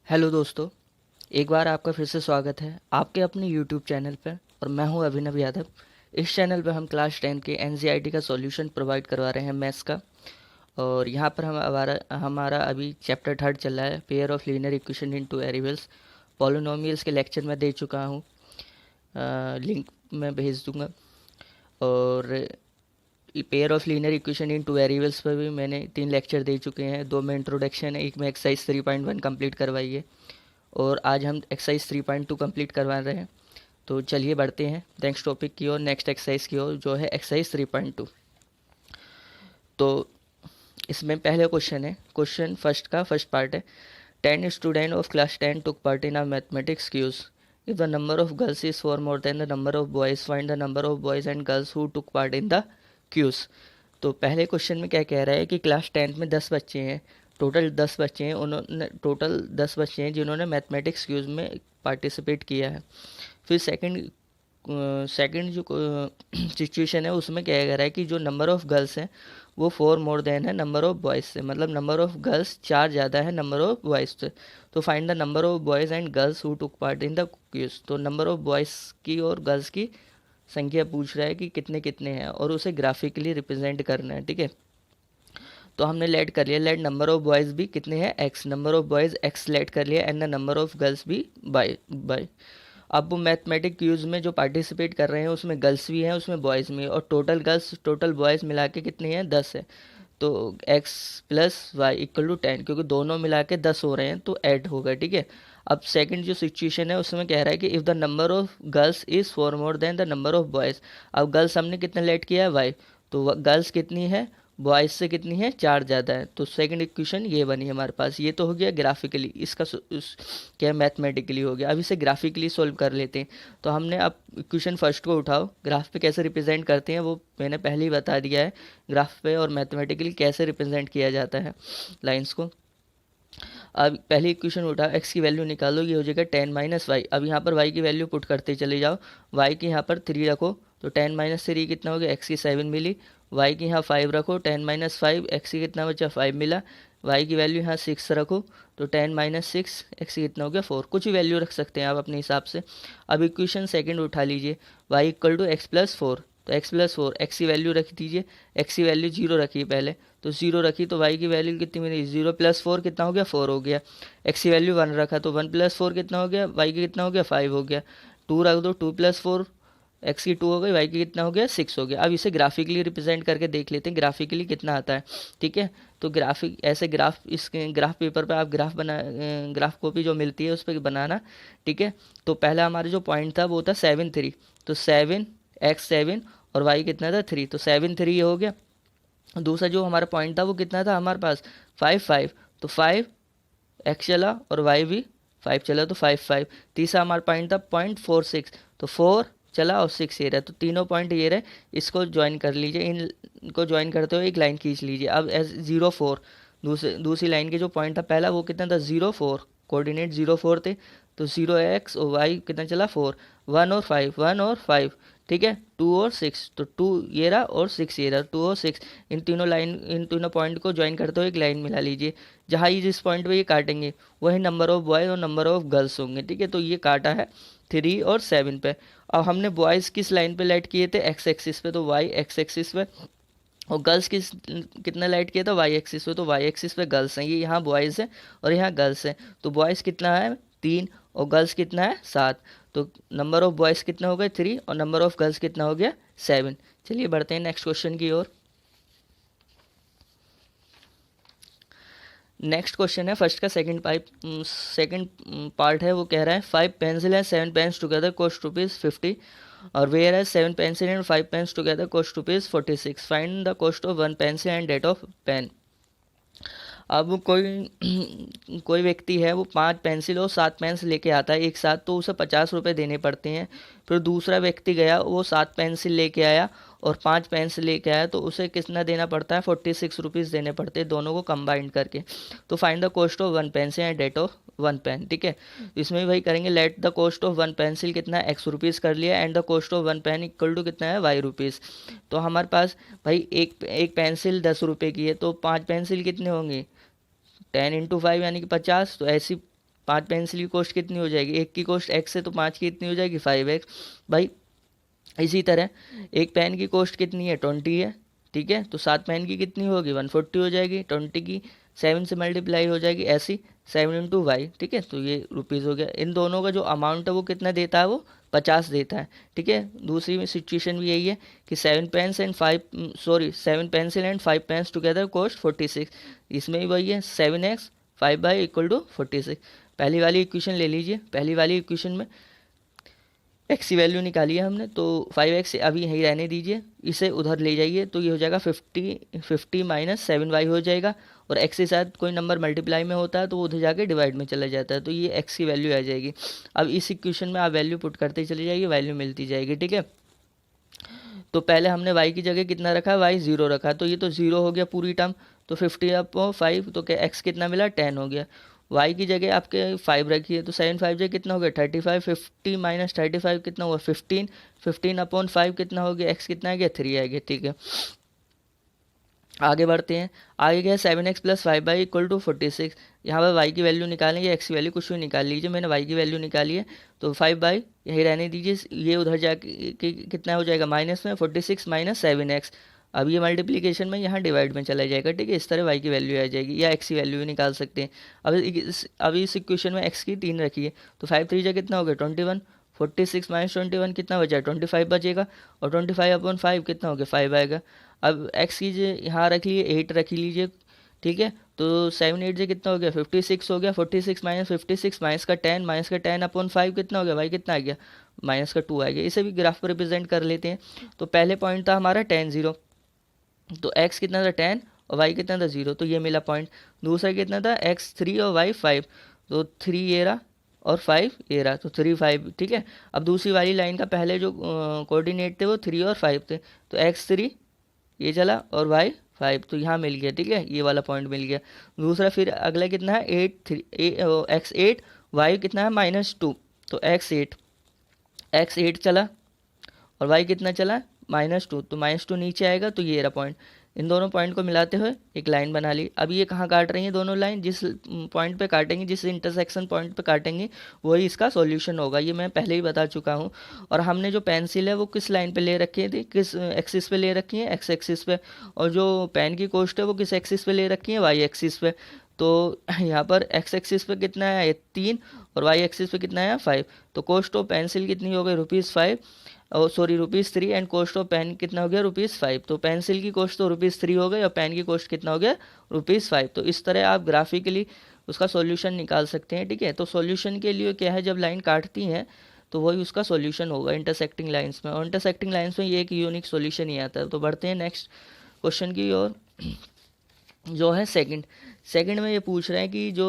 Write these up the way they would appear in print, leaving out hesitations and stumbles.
Hello दोस्तों, एक बार आपका फिर से स्वागत है आपके अपने यूट्यूब चैनल पर। और मैं हूं अभिनव यादव। इस चैनल पर हम क्लास 10 के एनसीईआरटी का सॉल्यूशन प्रोवाइड करवा रहे हैं मैथ्स का। और यहां पर हमारा अभी चैप्टर थर्ड चल रहा है, pair of linear equation in two variables. Polynomials के लेक्चर मैं दे चुका हूं, लिंक मैं भेज दूंगा। और pair of linear equation in two variables पर भी मैंने 3 लेक्चर दे चुके हैं। 2 में इंट्रोडक्शन है, एक में एक्सरसाइज 3.1 कंप्लीट करवाई है। और आज हम एक्सरसाइज 3.2 कंप्लीट करवा रहे हैं। तो चलिए बढ़ते हैं नेक्स्ट टॉपिक की ओर, नेक्स्ट एक्सरसाइज की ओर, जो है एक्सरसाइज 3.2। तो इसमें पहले क्वेश्चन है, क्वेश्चन फर्स्ट का फर्स्ट पार्ट है। 10 student of class 10 took part in a mathematics quiz. If the number of girls is four more than the number of boys, find the number of boys and girls who took part in the quiz. तो पहले question में क्या कह रहा है कि class 10 में 10 बच्चे हैं, टोटल 10 बच्चे हैं, उन्होंने टोटल 10 बच्चे हैं जिन्होंने मैथमेटिक्स क्यूज में पार्टिसिपेट किया है। फिर सेकंड जो सिचुएशन है उसमें क्या कह रहा है कि जो नंबर ऑफ गर्ल्स हैं वो 4 मोर देन है नंबर ऑफ बॉयज़ से, मतलब नंबर ऑफ गर्ल्स 4 ज़्यादा है नंबर ऑफ बॉयज़ से। तो find the number of boys and girls who took part in the quiz. तो नंबर ऑफ बॉयज़ की और गर्ल्स की संख्या पूछ रहा है कि कितने कितने हैं, और उसे ग्राफिकली रिप्रेजेंट करना है। ठीक है, तो हमने लेट कर लिया, लेट नंबर ऑफ बॉयज़ भी कितने हैं, x, number of boys x let कर लिया, and the number of girls भी बाय। अब वो मैथमेटिक क्यूज में जो पार्टिसिपेट कर रहे हैं उसमें गर्ल्स भी हैं, उसमें बॉयज़ भी हैं, और टोटल गर्ल्स टोटल बॉयज़ मिला के कितने हैं, 10 है। तो x plus y equal to 10, क्योंकि दोनों मिला के 10 हो रहे हैं तो ऐड होगा। ठीक है, अब सेकंड जो सिचुएशन है उसमें कह रहा है कि if the number of girls is for more than the number of boys. अब गर्ल्स हमने कितने लेट किया है, y, तो गर्ल्स कितनी है, बॉयज़ से कितनी है, 4 ज़्यादा है। तो सेकंड इक्वेशन ये बनी हमारे पास। ये तो हो गया ग्राफिकली, इसका क्या मैथमेटिकली हो गया। अब इसे ग्राफिकली सॉल्व कर लेते हैं। तो हमने अब इक्वेशन फर्स्ट को उठाओ, ग्राफ पे कैसे रिप्रेजेंट करते हैं वो मैंने पहले ही बता दिया है, ग्राफ पे और मैथमेटिकली कैसे रिप्रेजेंट किया जाता है लाइंस को। अब पहली इक्वेशन उठाओ, x की वैल्यू निकालो, ये हो जाएगा 10 माइनस वाई। अब यहाँ पर y की वैल्यू पुट करते चले जाओ, y की यहाँ पर 3 रखो तो 10 माइनस 3 कितना हो गया, x की 7 मिली। y की यहाँ 5 रखो, 10 माइनस 5, x की कितना बचा, 5 मिला। y की वैल्यू यहाँ 6 रखो तो 10 माइनस 6, x की कितना हो गया, 4। कुछ भी वैल्यू रख सकते हैं आप अपने हिसाब से। अब इक्वेशन सेकंड उठा लीजिए, y equal to x plus 4। तो x प्लस 4, एक्स की वैल्यू रख दीजिए, x की वैल्यू 0 रखिए पहले, तो 0 रखी तो y की वैल्यू कितनी मिली, 0 प्लस 4 कितना हो गया, 4 हो गया। x की वैल्यू 1 रखा तो 1 प्लस 4 कितना हो गया, y की कितना हो गया, 5 हो गया। 2 रख दो, 2 प्लस 4, x की 2 हो गई, y की कितना हो गया, 6 हो गया। अब इसे ग्राफिकली रिप्रेजेंट करके देख लेते हैं ग्राफिकली कितना आता है। ठीक है, तो ग्राफिक ऐसे ग्राफ, इस ग्राफ पेपर पे आप ग्राफ कॉपी जो मिलती है उस पर बनाना। ठीक है, तो पहला हमारा जो पॉइंट था वो था 7 3, तो 7 x 7 और y कितना था, 3, तो 7 3 ये हो गया। दूसरा जो हमारा पॉइंट था वो कितना था हमारे पास, 5 5, तो 5 x चला और y भी 5 चला तो 5 5। तीसरा हमारा पॉइंट था पॉइंट 4 6, तो 4 चला और 6 ये रहा, तो तीनों पॉइंट ये रहे। इसको ज्वाइन कर लीजिए, इनको ज्वाइन करते हुए एक लाइन खींच लीजिए। अब एस 0 4, दूसरी लाइन के जो पॉइंट था पहला वो कितना था, 0 4, कोऑर्डिनेट 0 4 थे, तो 0 x और y कितना चला, 4, 1 और 5, 1 और 5। ठीक है, 2 और 6, तो 2 ये रहा और 6 ये रहा, 2 और 6, इन तीनों पॉइंट को ज्वाइन करते हुए एक लाइन मिला लीजिए। जहाँ ही जिस पॉइंट पे ये काटेंगे वही नंबर ऑफ बॉयज़ और नंबर ऑफ गर्ल्स होंगे। ठीक है, तो ये काटा है 3 और 7 पे। अब हमने बॉयज़ किस लाइन पे लाइट किए थे, एक्स एक्सिस पे, तो वाई एक्स एक्सिस पे। और गर्ल्स किस कितना लाइट किया था, वाई एक्सिस पे, तो वाई एक्सिस पे गर्ल्स हैं, ये यहाँ बॉयज़ हैं और यहाँ गर्ल्स हैं। तो बॉयज़ कितना है, 3, और गर्ल्स कितना है, 7। तो नंबर ऑफ बॉयज़ कितना हो गया, 3, और नंबर ऑफ गर्ल्स कितना हो गया, 7। चलिए बढ़ते हैं नेक्स्ट क्वेश्चन की ओर। नेक्स्ट क्वेश्चन है फर्स्ट का सेकंड पार्ट है, वो कह रहा है 5 pencil and 7 pens together cost ₹50, और whereas 7 pencil and 5 pens together cost ₹46। Find the cost of 1 pencil and that of pen. अब कोई व्यक्ति है, वो 5 पेंसिल और 7 पेन्स लेके आता है एक साथ, तो उसे 50 रुपये देने पड़ते हैं। फिर दूसरा व्यक्ति गया, वो 7 पेंसिल लेके आया और 5 पेंसिल लेके आया, तो उसे कितना देना पड़ता है, 46 रुपीज़ देने पड़ते हैं दोनों को कंबाइंड करके। तो find the cost of 1 pencil and that of 1 pen. ठीक है, इसमें भी वही करेंगे, let the cost of 1 pencil कितना है, x रुपीज़ कर लिया, and the cost of 1 pen equal to कितना है, y रुपीज़। तो हमारे पास भाई एक पेंसिल 10 रुपये की है, तो 5 पेंसिल कितने होंगे, 10 × 5 यानी कि 50, तो ऐसी 5 पेंसिल की कॉस्ट कितनी हो जाएगी, एक की कॉस्ट x है तो 5 की कितनी हो जाएगी 5x भाई। इसी तरह एक पेन की कॉस्ट कितनी है 20 है, ठीक है, तो 7 पेन की कितनी होगी 140 हो जाएगी, 20 की 7 से मल्टीप्लाई हो जाएगी, ऐसी 7 इंटू वाई, ठीक है, तो ये रुपीज़ हो गया। इन दोनों का जो अमाउंट है वो कितना देता है, वो 50 देता है, ठीक है। दूसरी में सिचुएशन भी यही है कि 7 pencil and 5 pens together cost 46, इसमें भी वही है 7x 5/=46। पहली वाली इक्वेशन ले लीजिए, पहली वाली इक्वेशन में x की वैल्यू निकाली है हमने, तो 5x अभी यहीं रहने दीजिए, इसे उधर ले जाइए तो ये हो जाएगा 50 माइनस 7y हो जाएगा, और x के साथ कोई नंबर मल्टीप्लाई में होता है तो वो उधर जाके डिवाइड में चला जाता है, तो ये x की वैल्यू आ जाएगी। अब इस इक्वेशन में आप वैल्यू पुट करते चले जाइए, वैल्यू मिलती जाएगी, ठीक है। तो पहले हमने y की जगह कितना रखा, y 0 रखा, तो ये तो 0 हो गया पूरी टर्म, तो 50/5, तो क्या x कितना मिला 10 हो गया। y की जगह आपके 5 रखिए, तो 7 5 जगह कितना हो गया 35, 50 माइनस 35 कितना हुआ 15, 15/5 कितना हो गया, x कितना आ गया 3 आ गया, ठीक है। आगे बढ़ते हैं, आगे गया 7x + 5y=46, यहाँ पर y की वैल्यू निकालेंगे, x की वैल्यू कुछ भी निकाल लीजिए, मैंने y की वैल्यू निकाली है, तो 5y यही रहने दीजिए, ये उधर जाके कितना हो जाएगा माइनस में 46 माइनस 7x, अब ये मल्टीप्लिकेशन में यहाँ डिवाइड में चला जाएगा, ठीक है, इस तरह y की वैल्यू आ जाएगी, या x की वैल्यू भी निकाल सकते हैं। अब इस इक्वेशन में x की 3 रखिए, तो 5 3 जा कितना हो गया 21, 46 माइनस 21 कितना बचा 25 बचेगा, और 25/5 कितना हो गया 5 आएगा। अब x की यहाँ रख लीजिए 8 रख लीजिए, ठीक है, तो 7 8 से कितना हो गया 56 हो गया, 46 माइनस 56 माइनस का 10/5 कितना हो गया भाई, कितना आ गया -2 आ गया। इसे भी ग्राफ पर रिप्रेजेंट कर लेते हैं, तो पहले पॉइंट था हमारा 10 0, तो x कितना था 10 और y कितना था 0, तो ये मिला पॉइंट। दूसरा कितना था x 3 और y 5, तो 3 ये रहा और 5 ये रहा, तो 3 5, ठीक है। अब दूसरी वाली लाइन का पहले जो कोऑर्डिनेट थे वो 3 और 5 थे, तो x 3 ये चला और y 5, तो यहाँ मिल गया, ठीक है, ये वाला पॉइंट मिल गया। दूसरा फिर अगला कितना है 8 x 8 y कितना है -2, तो x 8 चला और y कितना चला -2, तो -2 नीचे आएगा, तो ये रहा पॉइंट। इन दोनों पॉइंट को मिलाते हुए एक लाइन बना ली। अब ये कहाँ काट रही हैं दोनों लाइन, जिस पॉइंट पे काटेंगे, जिस इंटरसेक्शन पॉइंट पे काटेंगे वही इसका सॉल्यूशन होगा, ये मैं पहले ही बता चुका हूँ। और हमने जो पेंसिल है वो किस लाइन पे ले रखी थी, किस एक्सिस पे ले रखी है, एक्स एक्सिस पे, और जो पेन की कोस्ट है वो किस एक्सिस पे ले रखी है, वाई एक्सिस पे। तो यहाँ पर एक्स एक्सिस पे कितना है 3 और वाई एक्सिस पे कितना है 5, तो कॉस्ट ऑफ पेंसिल कितनी हो गई ₹5, ₹3 एंड कॉस्ट ऑफ पेन कितना हो गया ₹5। तो पेंसिल की कॉस्ट तो ₹3 हो गई और पेन की कॉस्ट कितना हो गया ₹5। तो इस तरह आप ग्राफिकली उसका सॉल्यूशन निकाल सकते हैं, ठीक है। तो सॉल्यूशन के लिए क्या है, जब लाइन काटती हैं तो वही उसका सॉल्यूशन होगा इंटरसेक्टिंग लाइंस में, और इंटरसेक्टिंग लाइंस में ये एक यूनिक सॉल्यूशन ही आता है। तो बढ़ते हैं नेक्स्ट क्वेश्चन की ओर, जो है सेकंड में ये पूछ रहे हैं कि जो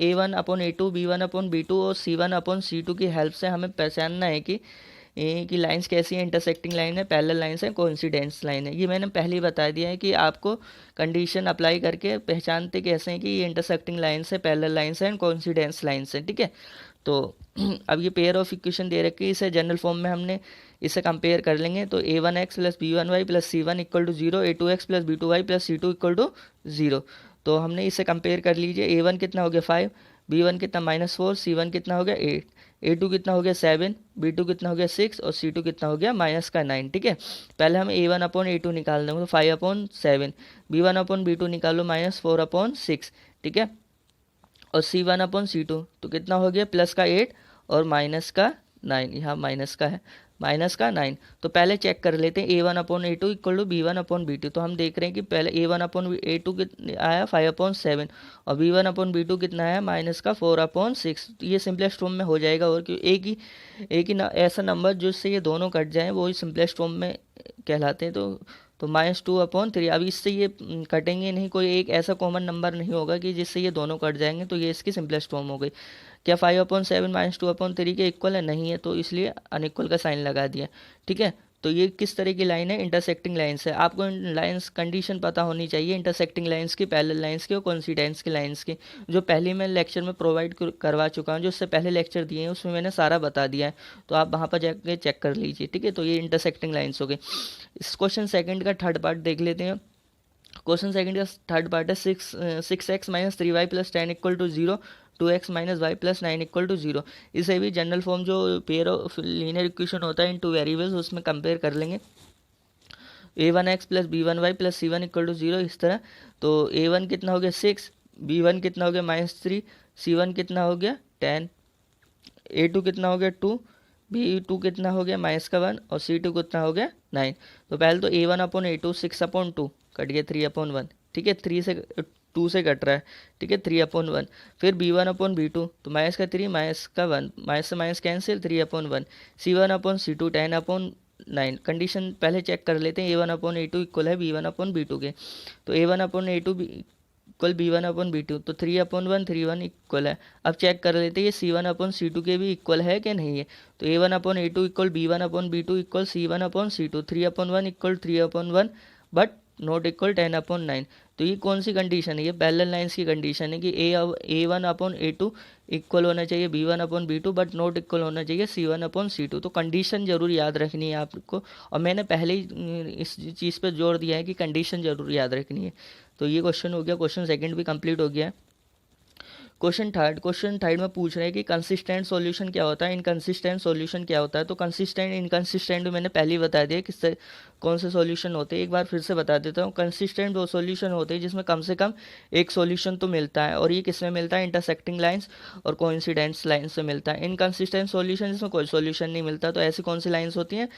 A1/A2, B1/B2 और C1/C2 की हेल्प से हमें पहचानना है कि लाइंस कैसी हैं, इंटरसेक्टिंग लाइन है, पैरेलल लाइंस है, कोइंसिडेंस लाइन है। ये मैंने पहले ही बता दिया है कि आपको कंडीशन अप्लाई करके पहचानते कैसे हैं कि ये इंटरसेक्टिंग लाइंस है, पैरेलल लाइंस है एंड कोइंसिडेंस लाइंस है, ठीक है। तो अब ये पेयर ऑफ इक्वेशन दे रखी है, इसे जनरल फॉर्म में हमने इसे कंपेयर कर लेंगे, तो A1x + B1y + C1 = 0, A2x + B2y + C2 = 0। तो हमने इसे कंपेयर कर लीजिए, A1 कितना हो गया 5, B1 कितना -4, C1 कितना हो गया 8, A2 कितना हो गया 7, B2 कितना हो गया 6 और C2 कितना हो गया -9, ठीक है। पहले हम A1/A2 निकाल देंगे, तो 5/7, B1/B2 निकालो -4/6, ठीक है, और C1/C2 तो कितना हो गया +8 और -9, यहाँ -9। तो पहले चेक कर लेते हैं A1/A2 = B1/B2, तो हम देख रहे हैं कि पहले A1/A2 आया 5/7 और B1/B2 कितना आया -4/6, तो ये सिंपलेस्ट फॉर्म में हो जाएगा। और क्यों एक ही ऐसा नंबर जिससे ये दोनों कट जाएं वो ही सिंपलेस्ट फॉर्म में कहलाते हैं। तो -2/3, अब इससे ये कटेंगे नहीं, कोई एक ऐसा कॉमन नंबर नहीं होगा कि जिससे ये दोनों कट जाएंगे, तो ये इसकी सिंपलेस्ट फॉर्म हो गई। क्या 5/7 -2/3 के इक्वल है, नहीं है, तो इसलिए अनइक्वल का साइन लगा दिया, ठीक है। तो ये किस तरह की लाइन है, इंटरसेक्टिंग लाइन्स है। आपको लाइन्स कंडीशन पता होनी चाहिए इंटरसेक्टिंग लाइन्स की, पैरेलल लाइन्स की और कोइंसिडेंस की लाइन्स की, जो पहले मैं लेक्चर में प्रोवाइड करवा चुका हूँ, जो उससे पहले लेक्चर दिए हैं उसमें मैंने सारा बता दिया है, तो आप वहाँ पर जाके चेक कर लीजिए, ठीक है। तो ये इंटरसेक्टिंग लाइन्स हो गई। इस क्वेश्चन सेकंड का थर्ड पार्ट देख लेते हैं। क्वेश्चन सेकंड का थर्ड पार्ट है 6x minus 3y plus 10 equal to 0, 2x minus y plus 9 equal to 0। इसे भी जनरल फॉर्म जो पेयर ऑफ लीनियर इक्वेशन होता है इन टू वेरिएबल्स उसमें कंपेयर कर लेंगे। a1x plus b1y plus c1 equal to 0 इस तरह। तो a1 कितना हो गया 6, b1 कितना हो गया -3, c1 कितना हो गया 10, a2 कितना हो गया 2, b2 कितना हो गया -1 और c2 कितना हो गया 9। तो पहले तो a1 अपॉन a2 6/2 कट गया 3/1, ठीक है, 3 से 2 से कट रहा है, ठीक है, 3/1। फिर b1/b2 तो -3 -1 माइनस से माइनस कैंसिल 3/1, c1/c2 10/9। कंडीशन पहले चेक कर लेते हैं a1/a2 इक्वल है b1/b2 के। तो a1/a2 इक्वल b1/b2 तो 3/1 3/1 इक्वल है। अब चेक कर लेते हैं ये c1/c2 के भी इक्वल है कि नहीं है। तो a1/a2 equal b1/b2 equal c1/c2, 3/1 equal 3/1 but not equal 10/9। तो ये कौन सी कंडीशन है, ये पैरेलल लाइंस की कंडीशन है कि a1/a2 इक्वल होना चाहिए b1/b2 बट नॉट इक्वल होना चाहिए c1/c2। तो कंडीशन जरूर याद रखनी है आपको, और मैंने पहले ही इस चीज़ पे जोर दिया है कि कंडीशन जरूर याद रखनी है। तो ये क्वेश्चन हो गया, क्वेश्चन सेकंड भी कंप्लीट हो गया है। क्वेश्चन थर्ड में पूछ रहे हैं कि कंसिस्टेंट सॉल्यूशन क्या होता है, इनकंसिस्टेंट सॉल्यूशन क्या होता है। तो कंसिस्टेंट इनकंसिस्टेंट मैंने पहले ही बता दिया किससे कौन से सॉल्यूशन होते हैं, एक बार फिर से बता देता हूँ। कंसिस्टेंट वो सॉल्यूशन होते हैं जिसमें कम से कम एक सॉल्यूशन तो मिलता है, और ये किसमें मिलता है, इंटरसेक्टिंग लाइंस और कोइंसिडेंस लाइंस से मिलता है। इनकंसिस्टेंट सॉल्यूशन जिसमें कोई सॉल्यूशन नहीं मिलता, तो ऐसी कौन सी लाइंस होती हैं,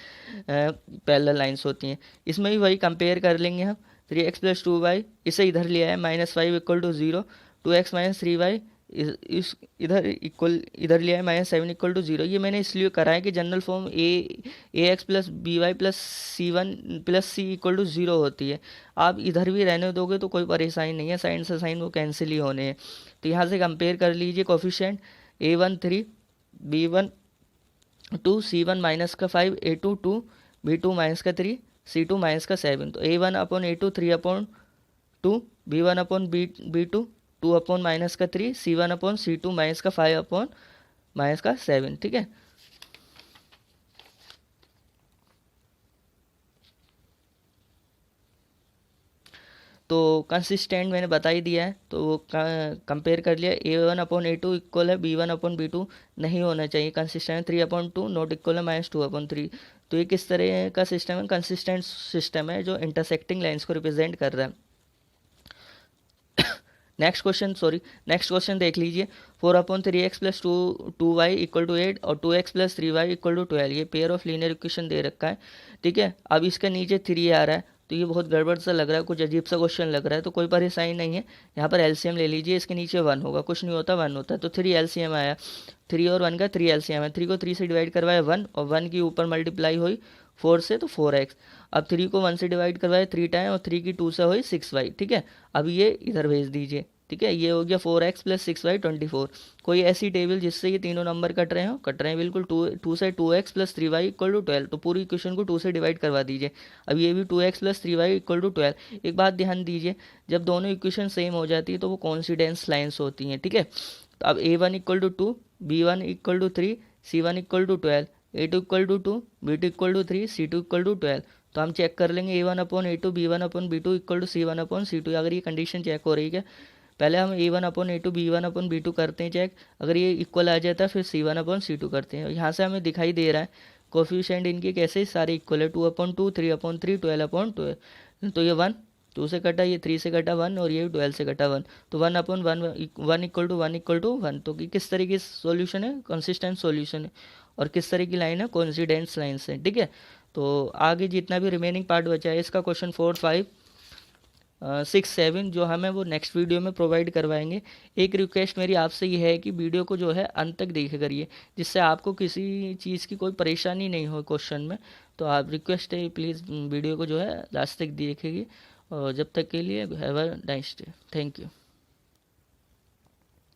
पैरेलल लाइंस होती हैं। इसमें भी वही कंपेयर कर लेंगे हम, 3x प्लस 2y इसे इधर लिया है -5 equal to 0, 2x minus 3y इस इधर इक्वल इधर लिया है -7 इक्वल टू 0। ये मैंने इसलिए करा है कि general form a x plus b y plus c1 plus c equal to 0 होती है। आप इधर भी रहने दोगे तो कोई परेशानी नहीं है, साइन से साइन वो कैंसिल ही होने हैं। तो यहाँ से कंपेयर कर लीजिए coefficient a1 3, b1 2, c1 -5, a2 2, b2 -3, c2 -7। तो a1/a2 3/2, b1/b2 2/-3, c1/c2 -5/7, ठीक है। तो कंसिस्टेंट मैंने बता ही दिया है, तो कंपेयर कर लिया। a1/a2 इक्वल है b1/b2 नहीं होना चाहिए कंसिस्टेंट, 3/2 नॉट इक्वल है -2/3। तो ये किस तरह का सिस्टम है, कंसिस्टेंट सिस्टम है जो इंटरसेक्टिंग लाइंस को रिप्रेजेंट कर रहा है। नेक्स्ट क्वेश्चन देख लीजिए। 4/3x plus 2y equal to 8 और 2x plus 3y equal to 12, ये पेयर ऑफ लीनियर इक्वेशन दे रखा है, ठीक है। अब इसके नीचे 3 आ रहा है, तो ये बहुत गड़बड़ सा लग रहा है, कुछ अजीब सा क्वेश्चन लग रहा है। तो कोई परेशानी नहीं है, यहाँ पर एलसीएम ले लीजिए, इसके नीचे 1 होगा, कुछ नहीं होता 1 होता है। तो 3 एलसीएम आया, 3 और 1 का 3 एलसीएम है। 3 को 3 से डिवाइड करवाया 1, और 1 की ऊपर मल्टीप्लाई हुई 4 से, तो 4x। अब 3 को 1 से डिवाइड करवाया 3 टाइम, और 3 की 2 से हुई 6y, ठीक है। अब ये इधर भेज दीजिए, ठीक है। ये हो गया 4x प्लस 6y 24। कोई ऐसी टेबल जिससे ये तीनों नंबर कट रहे हैं बिल्कुल। 2 से 2x plus 3y equal to 12, तो पूरी इक्वेशन को 2 से डिवाइड करवा दीजिए। अब ये भी 2x plus 3y equal to 12। एक बात ध्यान दीजिए, जब दोनों इक्वेशन सेम हो जाती है तो वो कॉन्सिडेंस लाइन्स होती हैं, ठीक है। तो अब a1 equal to 2, b1 equal to 3, c1 equal to 12, a2 equal to 2, b2 equal to 3, c2 equal to 12। तो हम चेक कर लेंगे a1/a2 b1/b2 equal to c1/c2। अगर ये कंडीशन चेक हो रही है, पहले हम a1/a2 b1/b2 करते हैं चेक, अगर ये इक्वल आ जाता है फिर c1/c2 करते हैं। यहाँ से हमें दिखाई दे रहा है कोफिशिएंट इनके कैसे सारे इक्वल है, 2/2, 3/3, 12/12। तो ये 1 2 से कटा, ये 3 से कटा 1, और ये 12 से कटा 1, तो 1/1 इक्वल टू 1 इक्वल टू 1। तो किस तरह की सॉल्यूशन है, कंसिस्टेंट सॉल्यूशन है। और किस तरह की लाइन है, कोइंसिडेंस लाइन है, ठीक है। तो आगे जितना भी रिमेनिंग पार्ट बचा है इसका क्वेश्चन 4 5 6 7 जो हमें वो नेक्स्ट वीडियो में प्रोवाइड करवाएंगे। एक रिक्वेस्ट मेरी आपसे ये है कि वीडियो को जो है अंत तक देखे करिए, जिससे आपको किसी चीज़ की कोई परेशानी नहीं हो क्वेश्चन में। तो आप रिक्वेस्ट है प्लीज़ वीडियो को जो है लास्ट तक देखेंगे। और जब तक के लिए have a nice day, thank you.